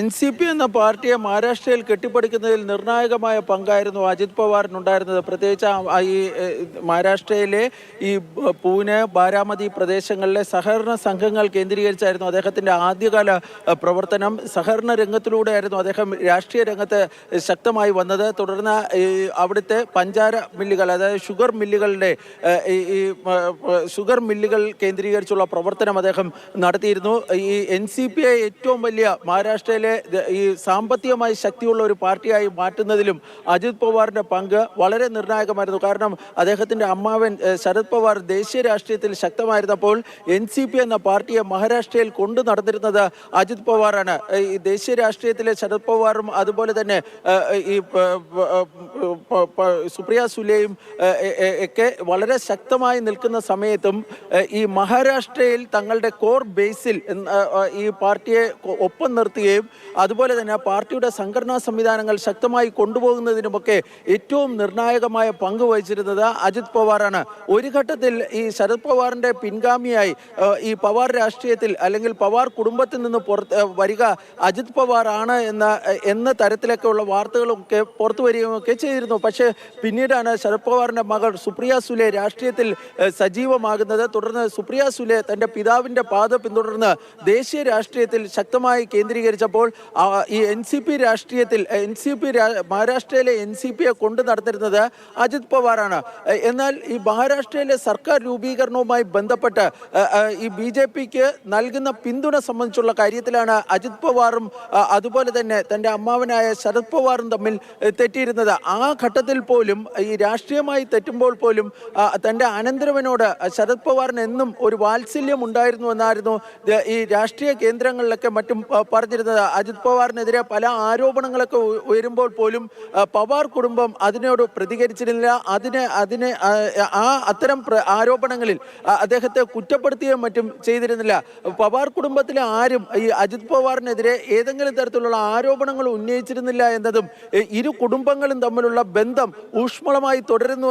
NCP എന്ന പാർട്ടിയെ മഹാരാഷ്ട്രയിൽ കെട്ടിപ്പടുക്കുന്നതിൽ നിർണായകമായ പങ്കായിരുന്നു അജിത് പവാറിനുണ്ടായിരുന്നത്. പ്രത്യേകിച്ച് ഈ മഹാരാഷ്ട്രയിലെ ഈ പൂനെ, ബാരാമതി പ്രദേശങ്ങളിലെ സഹകരണ സംഘങ്ങൾ കേന്ദ്രീകരിച്ചായിരുന്നു അദ്ദേഹത്തിൻ്റെ ആദ്യകാല പ്രവർത്തനം. സഹകരണ രംഗത്തിലൂടെയായിരുന്നു അദ്ദേഹം രാഷ്ട്രീയ രംഗത്ത് ശക്തമായി വന്നത്. തുടർന്ന് അവിടുത്തെ പഞ്ചാര മില്ലുകൾ, അതായത് ഷുഗർ മില്ലുകൾ കേന്ദ്രീകരിച്ചുള്ള പ്രവർത്തനം അദ്ദേഹം നടത്തിയിരുന്നു. ഈ NCPയെ ഏറ്റവും വലിയ മഹാരാഷ്ട്രയിലെ ഈ സാമ്പത്തികമായി ശക്തിയുള്ള ഒരു പാർട്ടിയായി മാറ്റുന്നതിലും അജിത് പവാറിന്റെ പങ്ക് വളരെ നിർണായകമായിരുന്നു. കാരണം അദ്ദേഹത്തിന്റെ അമ്മാവൻ ശരത് പവാർ ദേശീയ രാഷ്ട്രീയത്തിൽ ശക്തമായിരുന്നപ്പോൾ NCP എന്ന പാർട്ടിയെ മഹാരാഷ്ട്രയിൽ കൊണ്ടു നടന്നിരുന്നത് അജിത് പവാറാണ്. ഈ ദേശീയ രാഷ്ട്രീയത്തിലെ ശരത് പവാറും അതുപോലെ തന്നെ ഈ സുപ്രിയ സുലെയും ഒക്കെ വളരെ ശക്തമായി നിൽക്കുന്ന സമയത്തും ഈ മഹാരാഷ്ട്രയിൽ തങ്ങളുടെ കോർ ബേസിൽ ഈ പാർട്ടിയെ ഒപ്പം നിർത്തുകയും അതുപോലെ തന്നെ പാർട്ടിയുടെ സംഘടനാ സംവിധാനങ്ങൾ ശക്തമായി കൊണ്ടുപോകുന്നതിനുമൊക്കെ ഏറ്റവും നിർണായകമായ പങ്ക് വഹിച്ചിരുന്നത് അജിത് പവാറാണ്. ഒരു ഘട്ടത്തിൽ ഈ ശരത് പവാറിന്റെ പിൻഗാമിയായി ഈ പവാർ രാഷ്ട്രീയത്തിൽ അല്ലെങ്കിൽ പവാർ കുടുംബത്തിൽ നിന്ന് വരിക അജിത് പവാർ ആണ് എന്ന തരത്തിലൊക്കെയുള്ള വാർത്തകളൊക്കെ പുറത്തു വരികയൊക്കെ ചെയ്തിരുന്നു. പക്ഷേ പിന്നീടാണ് ശരത് പവാറിന്റെ മകൾ സുപ്രിയ സുലെ രാഷ്ട്രീയത്തിൽ സജീവമാകുന്നത്. തുടർന്ന് സുപ്രിയ സുലെ തന്റെ പിതാവിന്റെ പാത പിന്തുടർന്ന് ദേശീയ രാഷ്ട്രീയത്തിൽ ശക്തമായി കേന്ദ്രീകരിച്ചപ്പോൾ ഈ NCP രാഷ്ട്രീയത്തിൽ മഹാരാഷ്ട്രയിലെ NCPയെ കൊണ്ടു നടന്നിരുന്നത് അജിത് പവാറാണ്. എന്നാൽ ഈ മഹാരാഷ്ട്രയിലെ സർക്കാർ രൂപീകരണവുമായി ബന്ധപ്പെട്ട് ഈ BJPക്ക് നൽകുന്ന പിന്തുണ സംബന്ധിച്ചുള്ള കാര്യത്തിലാണ് അജിത് പവാറും അതുപോലെ തന്നെ തൻ്റെ അമ്മാവനായ ശരത് പവാറും തമ്മിൽ തെറ്റിയിരുന്നത്. ആ ഘട്ടത്തിൽ പോലും ഈ രാഷ്ട്രീയമായി തെറ്റുമ്പോൾ പോലും തൻ്റെ അനന്തരവനോട് ശരത് പവാറിന് എന്നും ഒരു വാത്സല്യം ഉണ്ടായിരുന്നു എന്നായിരുന്നു ഈ രാഷ്ട്രീയ കേന്ദ്രങ്ങളിലൊക്കെ മറ്റും പറഞ്ഞിരുന്നത്. അജിത് പവാറിനെതിരെ പല ആരോപണങ്ങളൊക്കെ ഉയരുമ്പോൾ പോലും പവാർ കുടുംബം അതിനോട് പ്രതികരിച്ചിരുന്നില്ല. അത്തരം ആരോപണങ്ങളിൽ അദ്ദേഹത്തെ കുറ്റപ്പെടുത്തുകയും മറ്റും ചെയ്തിരുന്നില്ല. പവാർ കുടുംബത്തിലെ ആരും ഈ അജിത് പവാറിനെതിരെ ഏതെങ്കിലും തരത്തിലുള്ള ആരോപണങ്ങൾ ഉന്നയിച്ചിരുന്നില്ല എന്നതും ഇരു കുടുംബങ്ങളും തമ്മിലുള്ള ബന്ധം ഊഷ്മളമായി തുടരുന്നു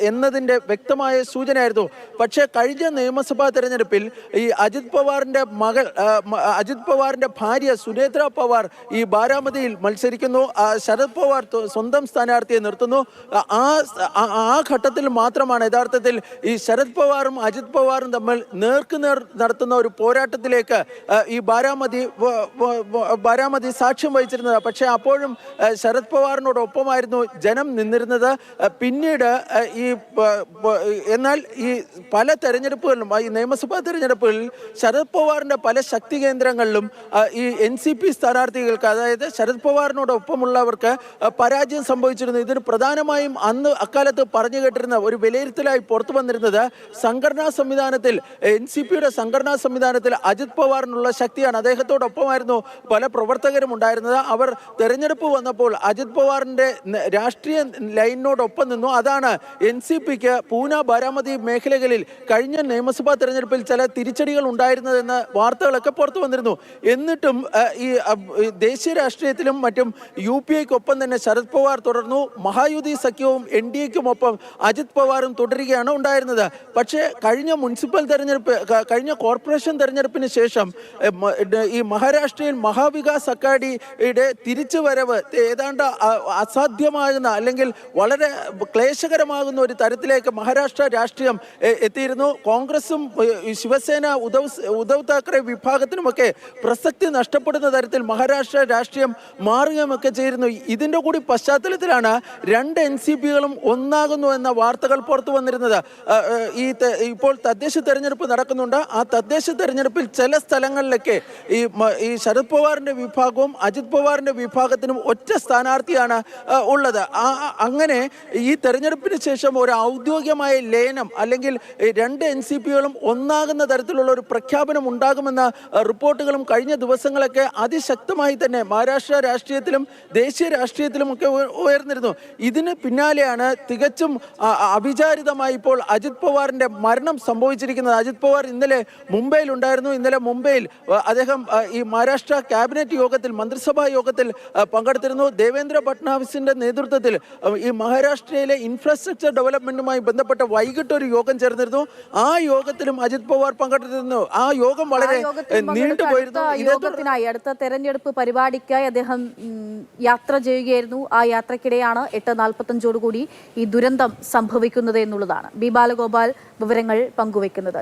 എന്നതിൻ്റെ വ്യക്തമായ സൂചനയായിരുന്നു. പക്ഷേ കഴിഞ്ഞ നിയമസഭാ തെരഞ്ഞെടുപ്പിൽ ഈ അജിത് പവാറിന്റെ ഭാര്യ സുനേത്ര പവാർ ഈ ബാരാമതിയിൽ മത്സരിക്കുന്നു. ശരത് പവാർ സ്വന്തം സ്ഥാനാർത്ഥിയെ നിർത്തുന്നു. ആ ഘട്ടത്തിൽ മാത്രമാണ് യഥാർത്ഥത്തിൽ ഈ ശരത് പവാറും അജിത് പവാറും തമ്മിൽ നേർക്കുനേർ നടത്തുന്ന ഒരു പോരാട്ടത്തിലേക്ക് ഈ ബാരാമതി സാക്ഷ്യം വഹിച്ചിരുന്നത്. പക്ഷേ അപ്പോഴും ശരത് പവാറിനോടൊപ്പമായിരുന്നു ജനം നിന്നിരുന്നത്. പിന്നീട് എന്നാൽ ഈ പല തെരഞ്ഞെടുപ്പുകളിലും ഈ നിയമസഭാ തെരഞ്ഞെടുപ്പുകളിൽ ശരത് പവാറിന്റെ പല ശക്തി കേന്ദ്രങ്ങളിലും ഈ NCP സ്ഥാനാർത്ഥികൾക്ക്, അതായത് ശരത് പവാറിനോടൊപ്പമുള്ളവർക്ക് പരാജയം സംഭവിച്ചിരുന്നു. ഇതിന് പ്രധാനമായും അക്കാലത്ത് പറഞ്ഞു കേട്ടിരുന്ന ഒരു വിലയിരുത്തലായി പുറത്തു വന്നിരുന്നത് സംഘടനാ സംവിധാനത്തിൽ NCPയുടെ സംഘടനാ സംവിധാനത്തിൽ അജിത് പവാറിനുള്ള ശക്തിയാണ്. അദ്ദേഹത്തോടൊപ്പമായിരുന്നു പല പ്രവർത്തകരും ഉണ്ടായിരുന്നത്. അവർ തെരഞ്ഞെടുപ്പ് വന്നപ്പോൾ അജിത് പവാറിന്റെ രാഷ്ട്രീയ ലൈനിനോടൊപ്പം നിന്നു. അതാണ് NCPക്ക് പൂന, ബാരാമതി മേഖലകളിൽ കഴിഞ്ഞ നിയമസഭാ തെരഞ്ഞെടുപ്പിൽ ചില തിരിച്ചടികൾ ഉണ്ടായിരുന്നതെന്ന് വാർത്തകളൊക്കെ പുറത്തു വന്നിരുന്നു. എന്നിട്ടും ഈ ദേശീയ രാഷ്ട്രീയത്തിലും മറ്റും UPAയ്ക്കൊപ്പം തന്നെ ശരത് പവാർ തുടർന്നു. മഹായുതി സഖ്യവും NDAയ്ക്കുമൊപ്പം അജിത് പവാറും തുടരുകയാണ് ഉണ്ടായിരുന്നത്. പക്ഷേ കഴിഞ്ഞ കോർപ്പറേഷൻ തെരഞ്ഞെടുപ്പിന് ശേഷം ഈ മഹാരാഷ്ട്രയിൽ മഹാവികാസ് അഘാഡിയുടെ തിരിച്ചുവരവ് ഏതാണ്ട് അസാധ്യമാകുന്ന അല്ലെങ്കിൽ വളരെ ക്ലേശകരമാകുന്ന ഒരു തരത്തിലേക്ക് മഹാരാഷ്ട്ര രാഷ്ട്രീയം എത്തിയിരുന്നു. കോൺഗ്രസും ശിവസേന, ഉദ്ധവ് താക്കറെ വിഭാഗത്തിനുമൊക്കെ പ്രസക്തി നഷ്ടപ്പെടുന്ന തരത്തിൽ മഹാരാഷ്ട്ര രാഷ്ട്രീയം മാറുകയുമൊക്കെ ചെയ്തിരുന്നു. ഇതിൻ്റെ കൂടി പശ്ചാത്തലത്തിലാണ് രണ്ട് NCPകളും ഒന്നാകുന്നു എന്ന വാർത്തകൾ പുറത്തു വന്നിരുന്നത്. ഇപ്പോൾ തദ്ദേശ തെരഞ്ഞെടുപ്പ് നടക്കുന്നുണ്ട്. ആ തദ്ദേശ തെരഞ്ഞെടുപ്പിൽ ചില സ്ഥലങ്ങളിലൊക്കെ ഈ ശരത് പവാറിന്റെ വിഭാഗവും അജിത് പവാറിന്റെ വിഭാഗത്തിനും ഒറ്റ സ്ഥാനാർത്ഥിയാണ് ഉള്ളത്. അങ്ങനെ ഈ തെരഞ്ഞെടുപ്പിന് ശേഷം ഒരു ഔദ്യോഗികമായ ലയനം അല്ലെങ്കിൽ രണ്ട് NCPകളും ഒന്നാകുന്ന തരത്തിലുള്ള ഒരു പ്രഖ്യാപനം ഉണ്ടാകുമെന്ന റിപ്പോർട്ടുകളും കഴിഞ്ഞ ദിവസങ്ങളൊക്കെ അതിശക്തമായി തന്നെ മഹാരാഷ്ട്ര രാഷ്ട്രീയത്തിലും ദേശീയ രാഷ്ട്രീയത്തിലുമൊക്കെ ഉയർന്നിരുന്നു. ഇതിന് പിന്നാലെയാണ് തികച്ചും അവിചാരിതമായി ഇപ്പോൾ അജിത് പവാറിന്റെ മരണം സംഭവിച്ചിരിക്കുന്നത്. അജിത് പവാർ ഇന്നലെ മുംബൈയിൽ ഉണ്ടായിരുന്നു. ഇന്നലെ മുംബൈയിൽ അദ്ദേഹം ഈ മഹാരാഷ്ട്ര ക്യാബിനറ്റ് യോഗത്തിൽ, മന്ത്രിസഭാ യോഗത്തിൽ പങ്കെടുത്തിരുന്നു. ദേവേന്ദ്ര ഫട്നാവിസിന്റെ നേതൃത്വത്തിൽ ഈ മഹാരാഷ്ട്രയിലെ ഇൻഫ്രാസ്ട്രക്ചർ ഡെവലപ്മെന്റുമായി ബന്ധപ്പെട്ട വൈകിട്ട് ഒരു യോഗം ചേർന്നിരുന്നു. ആ യോഗത്തിലും അജിത് പവാർ പങ്കെടുത്തിരുന്നു. ആ യോഗം വളരെ നീണ്ടുപോയിരുന്നു. യോഗത്തിനായി, അടുത്ത തെരഞ്ഞെടുപ്പ് പരിപാടിക്കായി അദ്ദേഹം യാത്ര ചെയ്യുകയായിരുന്നു. ആ യാത്രക്കിടെയാണ് 8:45 കൂടി ഈ ദുരന്തം സംഭവിക്കുന്നത് എന്നുള്ളതാണ് ബി ബാലഗോപാൽ വിവരങ്ങൾ പങ്കുവെക്കുന്നത്.